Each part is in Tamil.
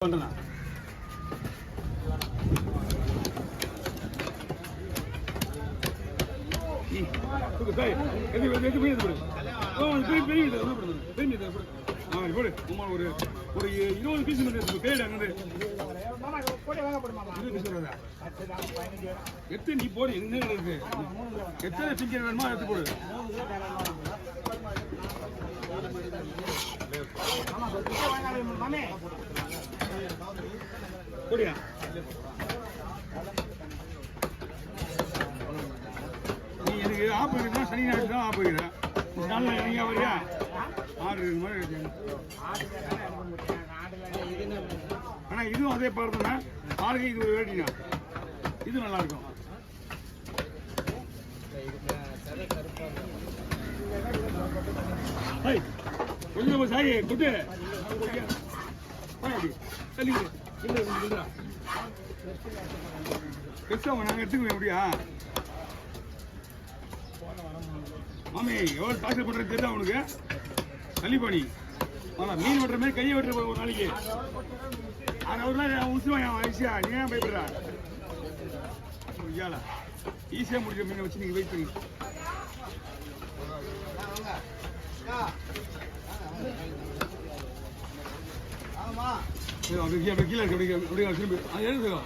பண்றேன். ஒரு 20 பீஸ் எத்து நீ போடு. என்ன இருக்கு? எத்தனை சிக்கன் வேணுமோ எடுத்து போடு. போடியா? நீ எனக்கு ஆப் இருக்குன்னா சனி ஞாயிற்று தான் ஆப் வைக்கிறேன். நாள் நீங்க வரியா? ஆர்டர் இருக்கு மாதிரி இருக்கு. ஆனா இதுவும் அதே பார்த்தோம்னா ஆளுக்கு இது ஒரு வேட்டினா இது நல்லா இருக்கும். கொஞ்சம் சாரி குட்டு நாங்க எடுத்துக்கணும். எப்படியா மாமி எவ்வளவு டாக்டர் பண்றது தெரியுதா உனக்கு? கள்ளிப்பாணி மீன் வெட்டுற மாதிரி கையை வெட்டுற ஒரு நாளைக்கு 6 உசுவான் ஈஸியா. நீ ஏன் பயப்படுறா? ஈஸியா முடிக்கிற மீனை வச்சு நீங்க வெயிட் பண்ணி கீழே இருக்கு. திரும்பி அது எழுதுங்க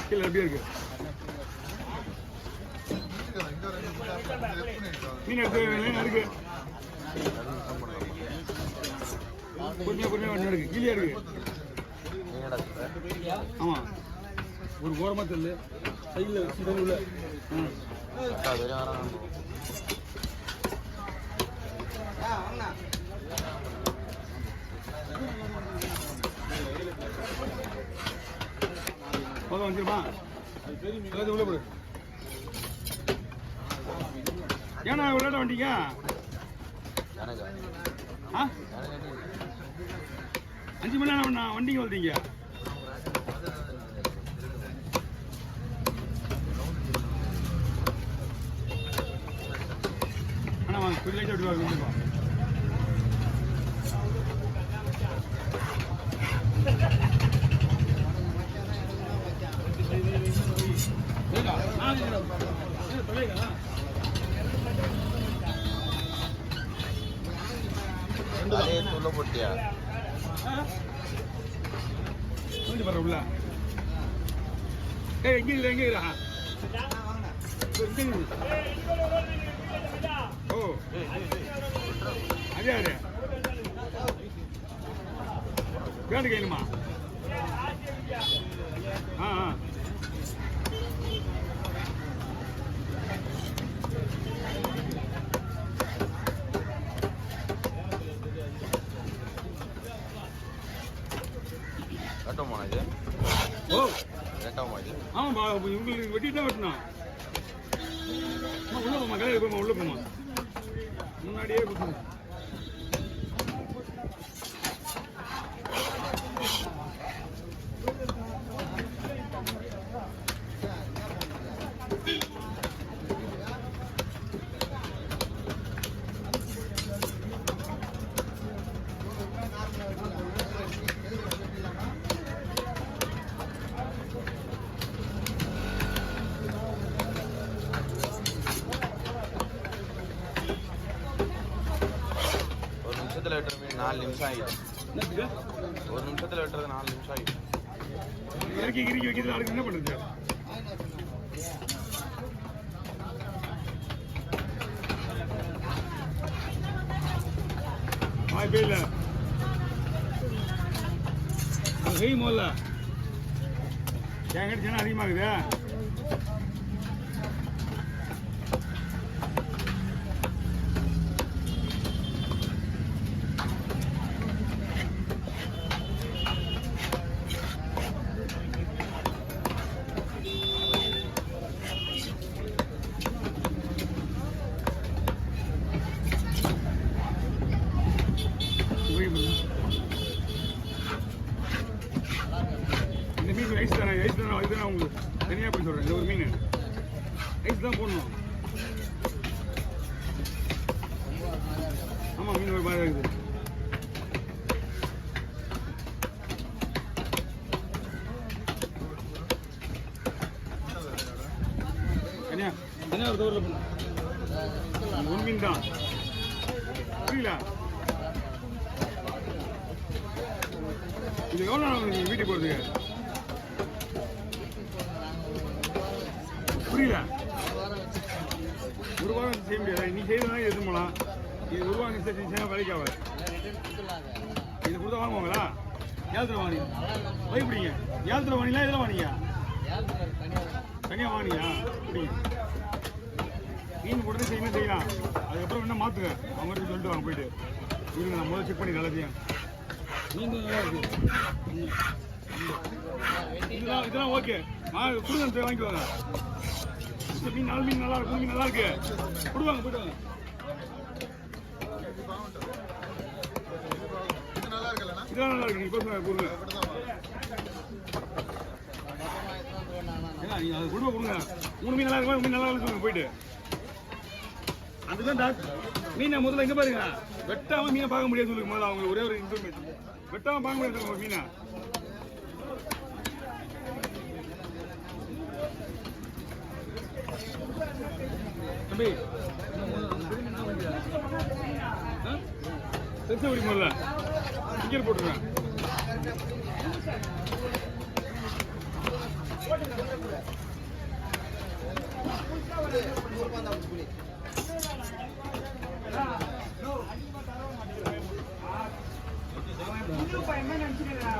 கீழே அப்படியே இருக்கு. மீன் எடுத்து இருக்கு. கொஞ்சம் இருக்கு. கீழே இருக்கு. ஆமா ஒரு ஓரமா தெரியல. சைட்ல உள்ள வந்துருமா? உள்ள போடு. ஏன்னா விளையாட வந்தீங்க? 5 மணி நேரம் வண்டிங்க வந்தீங்க. ஆனா வாங்க கொஞ்சம் லைட் அப்படி வாங்க. போட்டியா உள்ள எங்க ஓ அதே வேண்டு கைணுமா? ஆமா உங்களுக்கு வெட்டிட்டு தான் வெட்டணும். உள்ள போமா கடையில் போமா. உள்ள போமா முன்னாடியே கொடுத்துருங்க. வெட்டுறது 4 நிமிஷம் ஆகிடும். ஒரு நிமிஷத்துல வெட்டுறது 4 நிமிஷம் ஆகிடும். இறக்கி கிரிக்கி வைக்கிறது அதுக்கு என்ன பண்ணுறது? வாய்ப்பே இல்லை. அது செய்யும் போல என்கிட்ட ஜனம் அதிகமாகுது. இந்த மீன் ஐஸ் தானே இதுதான் உங்களுக்கு தனியாக போய் சொல்கிறேன். இந்த ஒரு மீன் ஐஸ் தான் போடணும். ஆமா மீன் ஒரு மாதிரி இருக்குது. கன்யா கன்யா ஒரு தோரில் ஒரு மீன் தான் புரியல. இது எவ்வளோ நாள் நீங்கள் வீட்டுக்கு போகிறதுக்கு? புரியல. ஒரு வாரம் செய்ய முடியாது. நீ செய்யறதுனா எது போகலாம். இது ஒரு வாரம் செய்ய வேலைக்கு ஆகாது. இது கொடுத்தா வாங்குவாங்களா? ஏலத்தில் வாங்கினீங்க பயப்பிடிங்க. ஏலத்தில் வாங்கிங்களா இதில் வாங்கினீங்க? தனியாக வாங்கினியா? புரியுங்க. மீன் போட்டு செய்யலாம். அதுக்கப்புறம் என்ன மாற்றுங்க அவங்க சொல்லிட்டு வாங்க போயிட்டு. இருங்க நான் முதல்ல செக் பண்ணி எல்லாத்தையும். மீன் நல்லா இருக்கு. இதெல்லாம் ஓகே. கொடுங்க வாங்கிக்குவாங்க. மீன் நாலு மீன் நல்லா இருக்கு. மீன் நல்லா இருக்கு. கொடுவாங்க போயிட்டு வாங்க. இதெல்லாம் நல்லா இருக்கு. இப்போ கொடுங்க. ஏன்னா நீங்கள் அதை கொடுங்க. 3 மீன் நல்லா இருக்குமா? மீன் நல்லா இருக்கு போயிட்டு. அதுதான் டாக்டர். மீனை முதல்ல எங்கே பாருங்க. வெட்டாமல் மீனை பார்க்க முடியாது சொல்லுங்க. முதல்ல அவங்க ஒரே ஒரு இன்ஃபர்மேஷன். வெட்டாமல் பார்க்க முடியாது ஒரு மீனை. தம்பி பெருசாக பிடிக்கும் முதல்ல டிக்கெட் போட்டுருவேன்.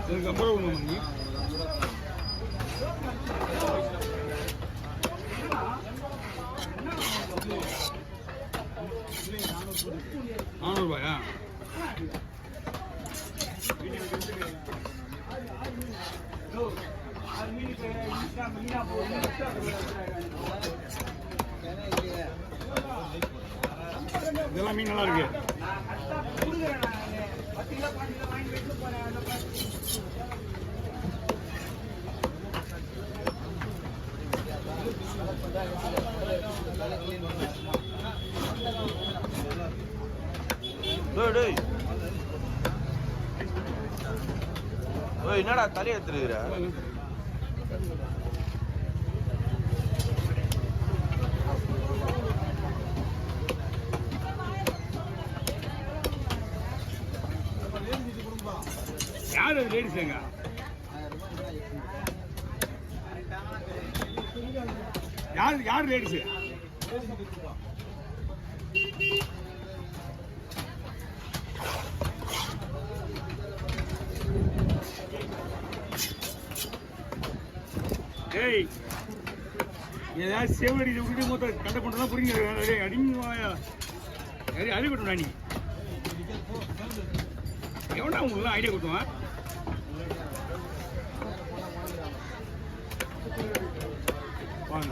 எனக்கு 50 ரூபா ஒன்று 400 ரூபாயா? இதெல்லாம் மீன் நல்லா இருக்கு. என்னடா தலையை எடுத்துருக்குற? யார் அது லேடிஸுங்க? யார் லேடிஸு? ஏய் ஏதாவது சேவடி விட்டு மொத்தம் கண்ட கொண்டு புரியுங்க. அடிங்க அடிக்கட்டும். நீ எவனா உங்களுக்குலாம் ஐடியா கொடுத்துவான்? வாங்க